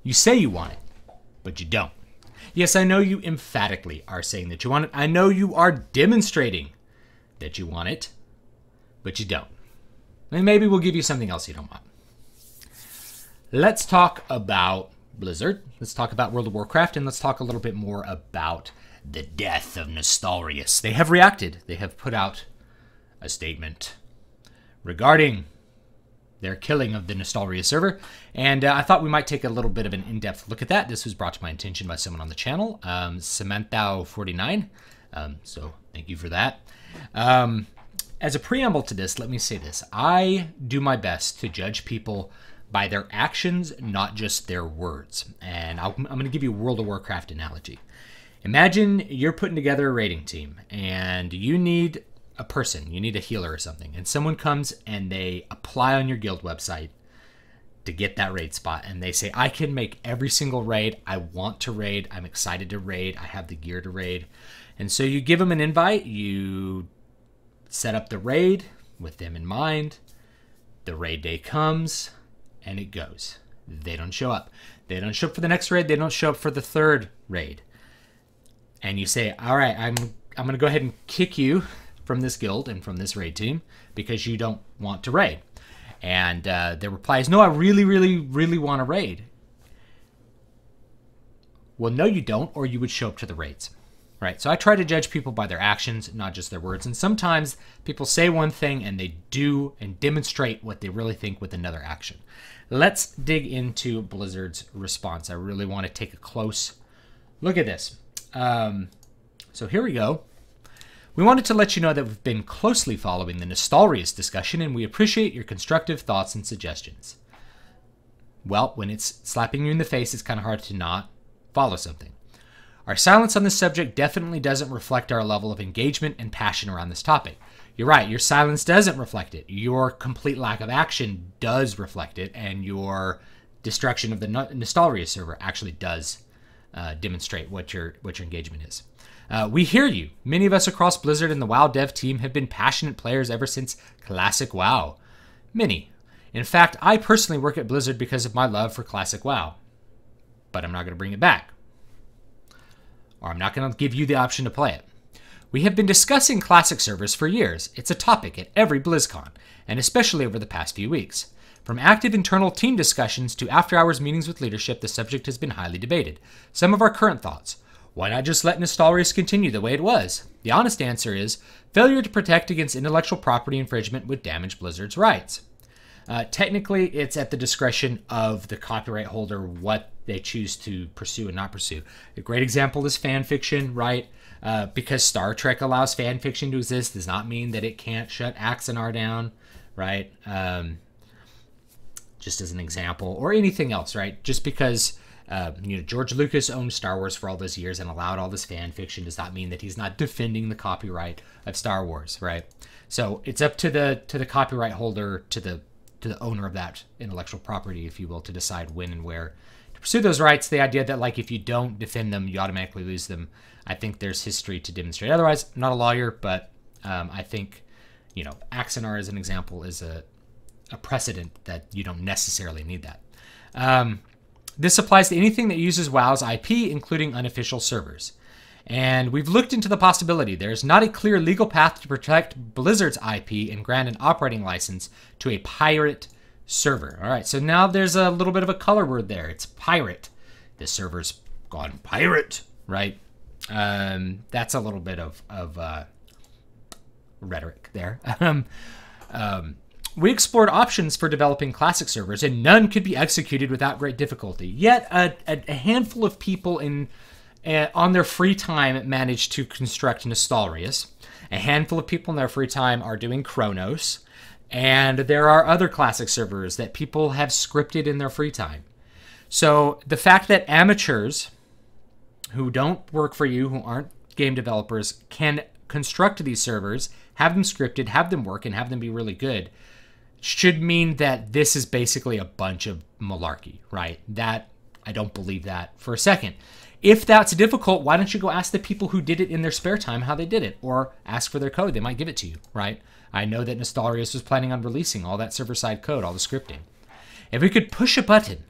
You say you want it, but you don't. Yes, I know you emphatically are saying that you want it. I know you are demonstrating that you want it, but you don't. And maybe we'll give you something else you don't want. Let's talk about Blizzard. Let's talk about World of Warcraft, and let's talk a little bit more about the death of Nostalrius. They have reacted. They have put out a statement regarding their killing of the Nostalrius server, and I thought we might take a little bit of an in-depth look at that. This was brought to my attention by someone on the channel, Samantha49, so thank you for that. As a preamble to this, let me say this. I do my best to judge people by their actions, not just their words. And I'm going to give you a World of Warcraft analogy. Imagine you're putting together a raiding team, and you need a person, you need a healer or something, and someone comes and they apply on your guild website to get that raid spot, and they say, I can make every single raid, I want to raid, I'm excited to raid, I have the gear to raid. And so you give them an invite, you set up the raid with them in mind, the raid day comes, and it goes. They don't show up. They don't show up for the next raid, they don't show up for the third raid. And you say, all right, I'm going to go ahead and kick you from this guild and from this raid team because you don't want to raid. And their reply is, no, I really, really, really want to raid. Well, no, you don't, or you would show up to the raids. Right? So I try to judge people by their actions, not just their words. And sometimes people say one thing and they do and demonstrate what they really think with another action. Let's dig into Blizzard's response. I really want to take a close look at this. So here we go. We wanted to let you know that we've been closely following the Nostalrius discussion, and we appreciate your constructive thoughts and suggestions. Well, when it's slapping you in the face, it's kind of hard to not follow something. Our silence on this subject definitely doesn't reflect our level of engagement and passion around this topic. You're right, your silence doesn't reflect it. Your complete lack of action does reflect it, and your destruction of the Nostalrius server actually does demonstrate what your engagement is. We hear you. Many of us across Blizzard and the WoW dev team have been passionate players ever since Classic WoW. Many. In fact, I personally work at Blizzard because of my love for Classic WoW. But I'm not going to bring it back. Or I'm not going to give you the option to play it. We have been discussing Classic servers for years. It's a topic at every BlizzCon, and especially over the past few weeks. From active internal team discussions to after-hours meetings with leadership, the subject has been highly debated. Some of our current thoughts. Why not just let Nostalrius continue the way it was? The honest answer is, failure to protect against intellectual property infringement would damage Blizzard's rights. Technically, it's at the discretion of the copyright holder what they choose to pursue and not pursue. A great example is fan fiction, right? Because Star Trek allows fan fiction to exist does not mean that it can't shut Axanar down, right? Just as an example, or anything else, right? Just because George Lucas owned Star Wars for all those years and allowed all this fan fiction does not mean that he's not defending the copyright of Star Wars, right? So it's up to the copyright holder, to the owner of that intellectual property, if you will, to decide when and where to pursue those rights. The idea that, like, if you don't defend them, you automatically lose them, I think there's history to demonstrate otherwise. I'm not a lawyer, but I think, Axanar as an example is a precedent that you don't necessarily need that. This applies to anything that uses WoW's IP, including unofficial servers. And we've looked into the possibility. There's not a clear legal path to protect Blizzard's IP and grant an operating license to a pirate server. All right, so now there's a little bit of a color word there. It's pirate. This server's gone pirate, right? That's a little bit of rhetoric there. We explored options for developing classic servers, and none could be executed without great difficulty. Yet a handful of people on their free time managed to construct Nostalrius. A handful of people in their free time are doing Chronos. And there are other classic servers that people have scripted in their free time. So the fact that amateurs who don't work for you, who aren't game developers, can construct these servers, have them scripted, have them work, and have them be really good, should mean that this is basically a bunch of malarkey, right? That, I don't believe that for a second. If that's difficult, why don't you go ask the people who did it in their spare time how they did it, or ask for their code. They might give it to you, right? I know that Nostalrius was planning on releasing all that server-side code, all the scripting. If we could push a button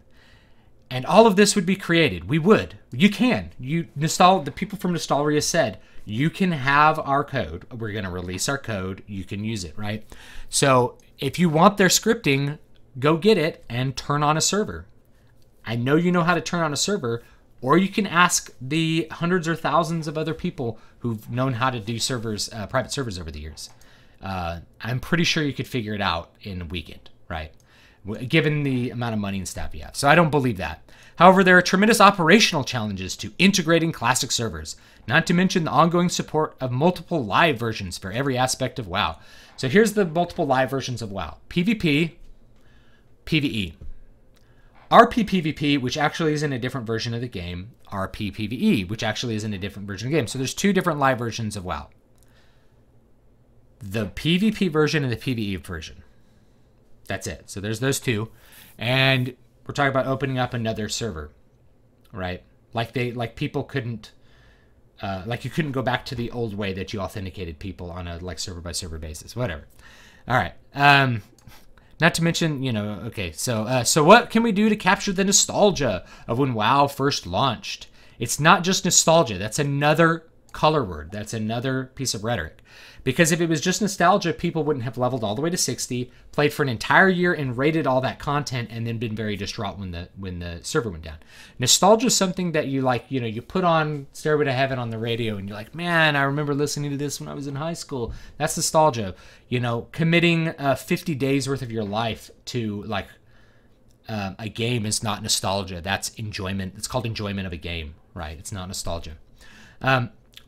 And all of this would be created. We would. You can. The people from Nostalrius said, you can have our code. We're going to release our code. You can use it, right? So if you want their scripting, go get it and turn on a server. I know you know how to turn on a server, or you can ask the hundreds or thousands of other people who've known how to do servers, private servers over the years. I'm pretty sure you could figure it out in a weekend, right? Given the amount of money and staff you have. So I don't believe that. However, there are tremendous operational challenges to integrating classic servers, not to mention the ongoing support of multiple live versions for every aspect of WoW. So here's the multiple live versions of WoW. PvP, PvE. RP PvP, which actually is in a different version of the game. RP PvE, which actually is in a different version of the game. So there's two different live versions of WoW. The PvP version and the PvE version. That's it. So there's those two. And we're talking about opening up another server, right? Like people couldn't, like you couldn't go back to the old way that you authenticated people on a like server by server basis, whatever. All right. Not to mention, okay. So what can we do to capture the nostalgia of when WoW first launched? It's not just nostalgia. That's another color word. That's another piece of rhetoric. Because if it was just nostalgia, people wouldn't have leveled all the way to 60, played for an entire year and rated all that content, and then been very distraught when the server went down. Nostalgia is something that you like, you put on Stairway to Heaven on the radio and you're like, man, I remember listening to this when I was in high school. That's nostalgia. Committing 50 days worth of your life to like a game is not nostalgia. That's enjoyment. It's called enjoyment of a game, right? It's not nostalgia.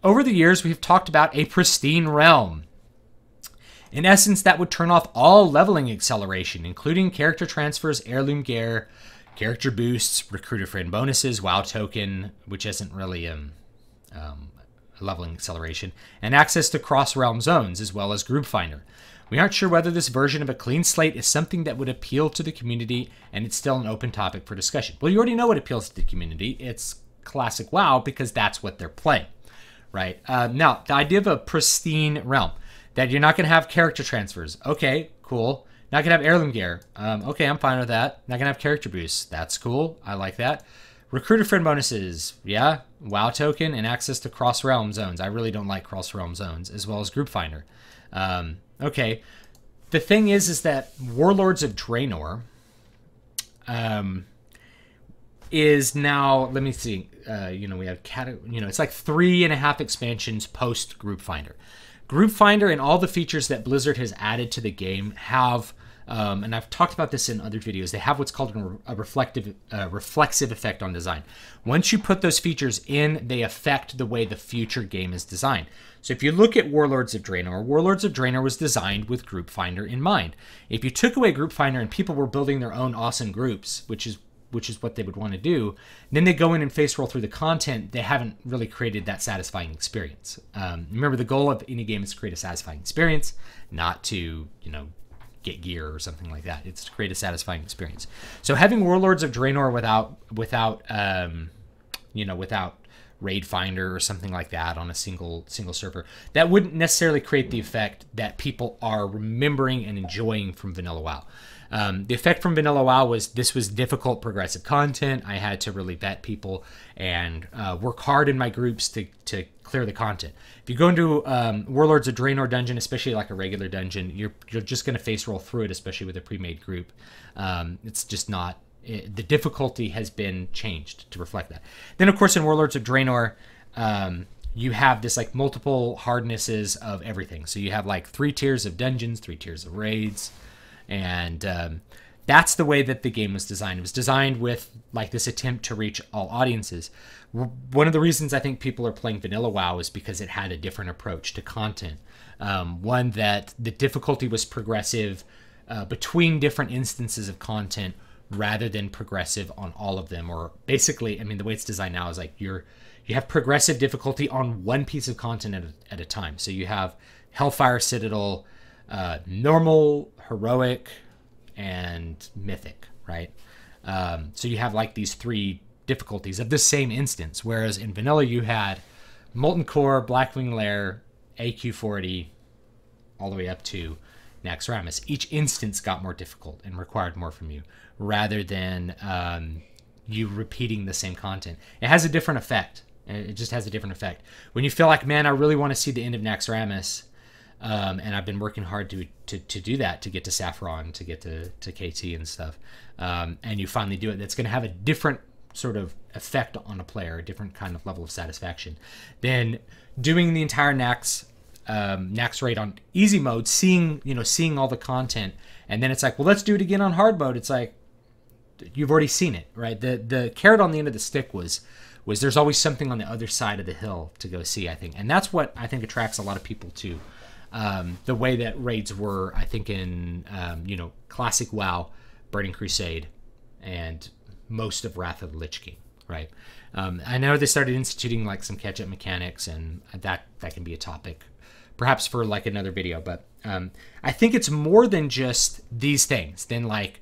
Over the years, we've talked about a pristine realm. In essence, that would turn off all leveling acceleration, including character transfers, heirloom gear, character boosts, recruiter friend bonuses, WoW token, which isn't really a leveling acceleration, and access to cross-realm zones, as well as group finder. We aren't sure whether this version of a clean slate is something that would appeal to the community, and it's still an open topic for discussion. Well, you already know what appeals to the community. It's classic WoW, because that's what they're playing. Right. Now, the idea of a pristine realm, that you're not going to have character transfers. Okay, cool. Not going to have heirloom gear. Okay, I'm fine with that. Not going to have character boosts. That's cool. I like that. Recruiter friend bonuses. Yeah. WoW token and access to cross-realm zones. I really don't like cross-realm zones, as well as group finder. Okay. The thing is that Warlords of Draenor is now, let me see, we have, it's like 3.5 expansions post Group Finder. Group Finder and all the features that Blizzard has added to the game have, and I've talked about this in other videos, they have what's called a reflexive effect on design. Once you put those features in, they affect the way the future game is designed. So if you look at Warlords of Draenor was designed with Group Finder in mind. If you took away Group Finder and people were building their own awesome groups, which is what they would want to do, then they go in and face roll through the content, they haven't really created that satisfying experience. Remember, the goal of any game is to create a satisfying experience, not to, get gear or something like that. It's to create a satisfying experience. So having Warlords of Draenor without Raid Finder or something like that on a single server, that wouldn't necessarily create the effect that people are remembering and enjoying from Vanilla WoW. The effect from Vanilla WoW was this was difficult progressive content. I had to really vet people and work hard in my groups to clear the content. If you go into Warlords of Draenor dungeon, especially like a regular dungeon, you're just going to face roll through it, especially with a pre-made group. It's just not... the difficulty has been changed to reflect that. Then, of course, in Warlords of Draenor, you have this like multiple hardnesses of everything. So you have like 3 tiers of dungeons, 3 tiers of raids, and that's the way that the game was designed. It was designed with like this attempt to reach all audiences. One of the reasons I think people are playing Vanilla WoW is because it had a different approach to content. One that the difficulty was progressive between different instances of content, rather than progressive on all of them. Or basically, I mean, the way it's designed now is like you have progressive difficulty on one piece of content at a time. So you have Hellfire Citadel, normal, heroic, and mythic, right? So you have like these 3 difficulties of the same instance, whereas in Vanilla you had Molten Core, Blackwing Lair, AQ40, all the way up to Naxxramas. Each instance got more difficult and required more from you, rather than you repeating the same content. It has a different effect. It just has a different effect. When you feel like, man, I really want to see the end of Naxxramas, and I've been working hard to do that, to get to Saffron, to get to KT and stuff, and you finally do it, that's going to have a different sort of effect on a player, a different kind of level of satisfaction than doing the entire Nax raid on easy mode, seeing all the content, and then it's like, well, let's do it again on hard mode. It's like, you've already seen it, right? The carrot on the end of the stick was there's always something on the other side of the hill to go see, I think. And that's what I think attracts a lot of people to the way that raids were, I think, in classic WoW, Burning Crusade, and most of Wrath of the Lich King, right? I know they started instituting like some catch-up mechanics, and that can be a topic perhaps for like another video. But I think it's more than just these things, than like,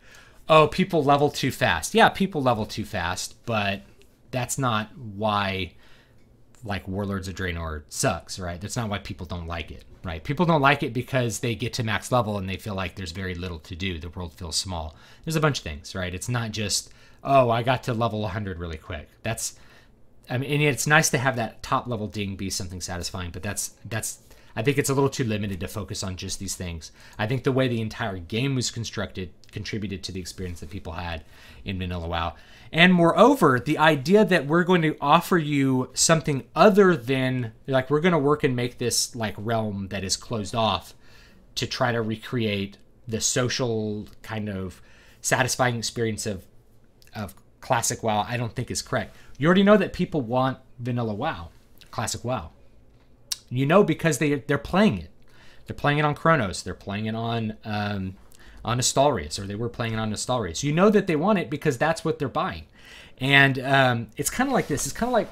oh, people level too fast. Yeah, people level too fast, but that's not why like Warlords of Draenor sucks, right? That's not why people don't like it, right? People don't like it because they get to max level and they feel like there's very little to do. The world feels small. There's a bunch of things, right? It's not just, oh, I got to level 100 really quick. And it's nice to have that top level ding be something satisfying, but that's I think it's a little too limited to focus on just these things. I think the way the entire game was constructed contributed to the experience that people had in Vanilla WoW. And moreover, the idea that we're going to offer you something other than, like, we're going to work and make this like realm that is closed off to try to recreate the social kind of satisfying experience of classic WoW, I don't think is correct. You already know that people want Vanilla WoW, classic WoW. You know, because they're playing it. They're playing it on Chronos. They're playing it on Nostalrius, or they were playing it on Nostalrius. You know that they want it because that's what they're buying. And it's kind of like this. It's kind of like,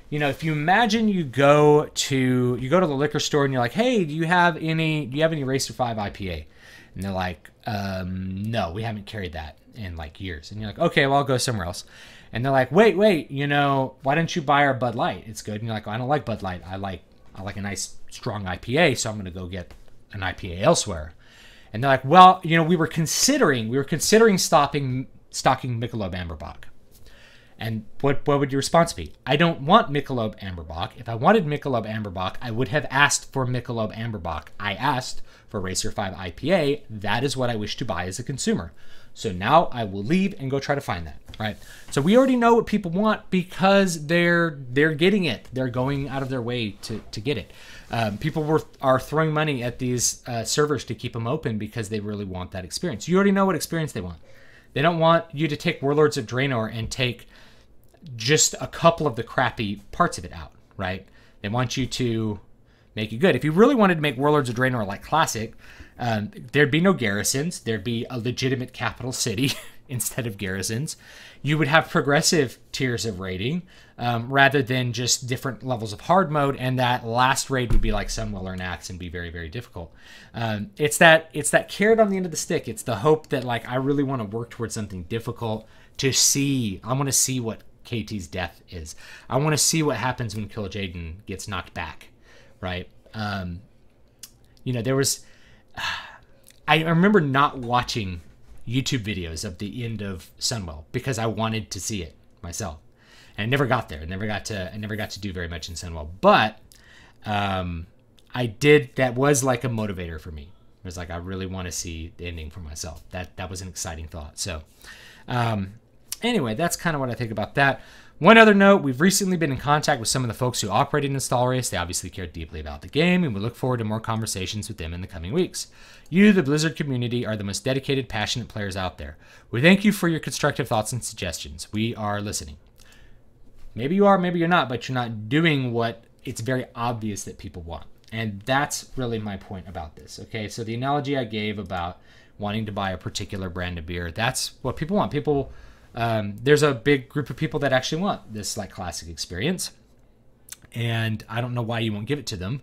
if you imagine you go to the liquor store and you're like, hey, do you have any Racer 5 IPA? And they're like, no, we haven't carried that in like years. And you're like, okay, well, I'll go somewhere else. And they're like, wait, why don't you buy our Bud Light? It's good. And you're like, I don't like Bud Light. I like a nice strong IPA, so I'm going to go get an IPA elsewhere. And they're like, well, we were considering stocking Michelob Amberbach. And what would your response be? I don't want Michelob Amberbach. If I wanted Michelob Amberbach, I would have asked for Michelob Amberbach. I asked for Racer 5 IPA. That is what I wish to buy as a consumer. So now I will leave and go try to find that, right? So we already know what people want because they're getting it. They're going out of their way to get it. People are throwing money at these servers to keep them open because they really want that experience. You already know what experience they want. They don't want you to take Warlords of Draenor and take just a couple of the crappy parts of it out, right? They want you to make it good. If you really wanted to make Warlords of Draenor like classic, there'd be no garrisons. There'd be a legitimate capital city instead of garrisons. You would have progressive tiers of raiding rather than just different levels of hard mode. And that last raid would be like Sunwell or Nax and be very, very difficult. It's that carrot on the end of the stick. It's the hope that like I really want to work towards something difficult to see. I want to see what KT's death is. I want to see what happens when Kill Jaden gets knocked back, right? There was. I remember not watching YouTube videos of the end of Sunwell because I wanted to see it myself, and I never got there. I never got to do very much in Sunwell, but I did. That was like a motivator for me. It was like I really want to see the ending for myself. That was an exciting thought. So anyway, that's kind of what I think about that. One other note, we've recently been in contact with some of the folks who operated Nostalrius. They obviously cared deeply about the game, and we look forward to more conversations with them in the coming weeks. You, the Blizzard community, are the most dedicated, passionate players out there. We thank you for your constructive thoughts and suggestions. We are listening. Maybe you are, maybe you're not, but you're not doing what it's very obvious that people want. And that's really my point about this, okay? So the analogy I gave about wanting to buy a particular brand of beer, that's what people want. There's a big group of people that actually want this like classic experience, and I don't know why you won't give it to them,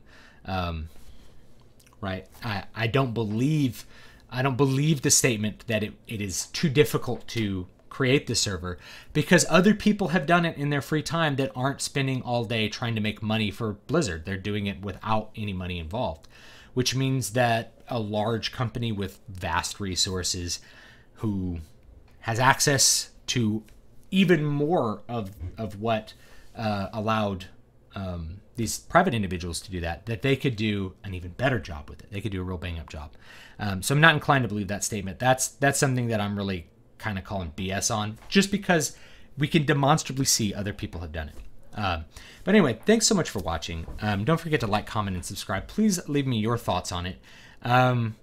right? I don't believe the statement that it is too difficult to create the server because other people have done it in their free time that aren't spending all day trying to make money for Blizzard. They're doing it without any money involved, which means that a large company with vast resources who has access to even more of what allowed these private individuals to do that they could do an even better job with it. They could do a real bang up job. So I'm not inclined to believe that statement. That's something that I'm really kind of calling BS on, just because we can demonstrably see other people have done it. But anyway, thanks so much for watching. Don't forget to like, comment, and subscribe. Please leave me your thoughts on it. I'm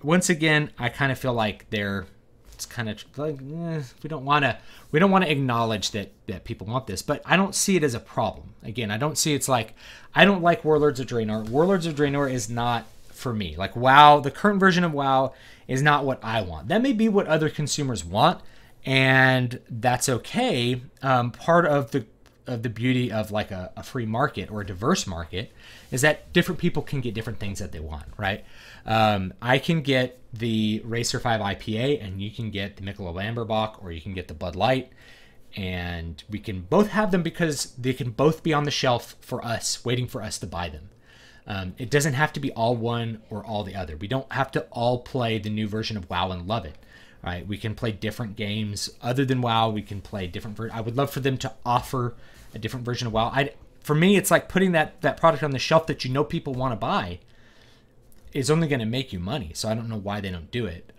once again, I kind of feel like it's kind of like we don't want to acknowledge that people want this, but I don't see it as a problem. Again, I don't see it's like I don't like Warlords of Draenor. Warlords of Draenor is not for me. Like WoW, the current version of WoW is not what I want. That may be what other consumers want, and that's okay. Part of the beauty of like a free market or a diverse market is that different people can get different things that they want, right? I can get the Racer 5 IPA, and you can get the Michelob Amberbach, or you can get the Bud Light, and we can both have them because they can both be on the shelf for us, waiting for us to buy them. It doesn't have to be all one or all the other. We don't have to all play the new version of WoW and love it. Right? We can play different games other than WoW. We can play different. I would love for them to offer a different version of WoW. For me, it's like putting that product on the shelf that you know people want to buy is only going to make you money. So I don't know why they don't do it.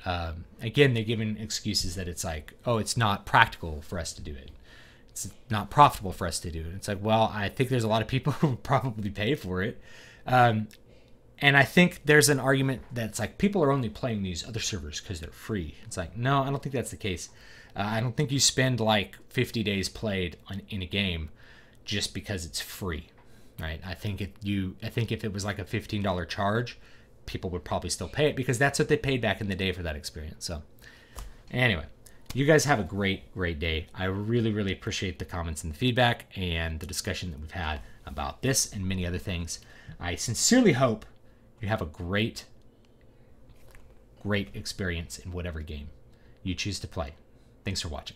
Again, they're giving excuses that it's like, oh, it's not practical for us to do it. It's not profitable for us to do it. It's like, well, I think there's a lot of people who would probably pay for it. And I think there's an argument that's like people are only playing these other servers because they're free. It's like, no, I don't think that's the case. I don't think you spend like 50 days played in a game just because it's free, right? I think if it was like a $15 charge, people would probably still pay it because that's what they paid back in the day for that experience. So anyway, you guys have a great, great day. I really, really appreciate the comments and the feedback and the discussion that we've had about this and many other things. I sincerely hope you have a great, great experience in whatever game you choose to play. Thanks for watching.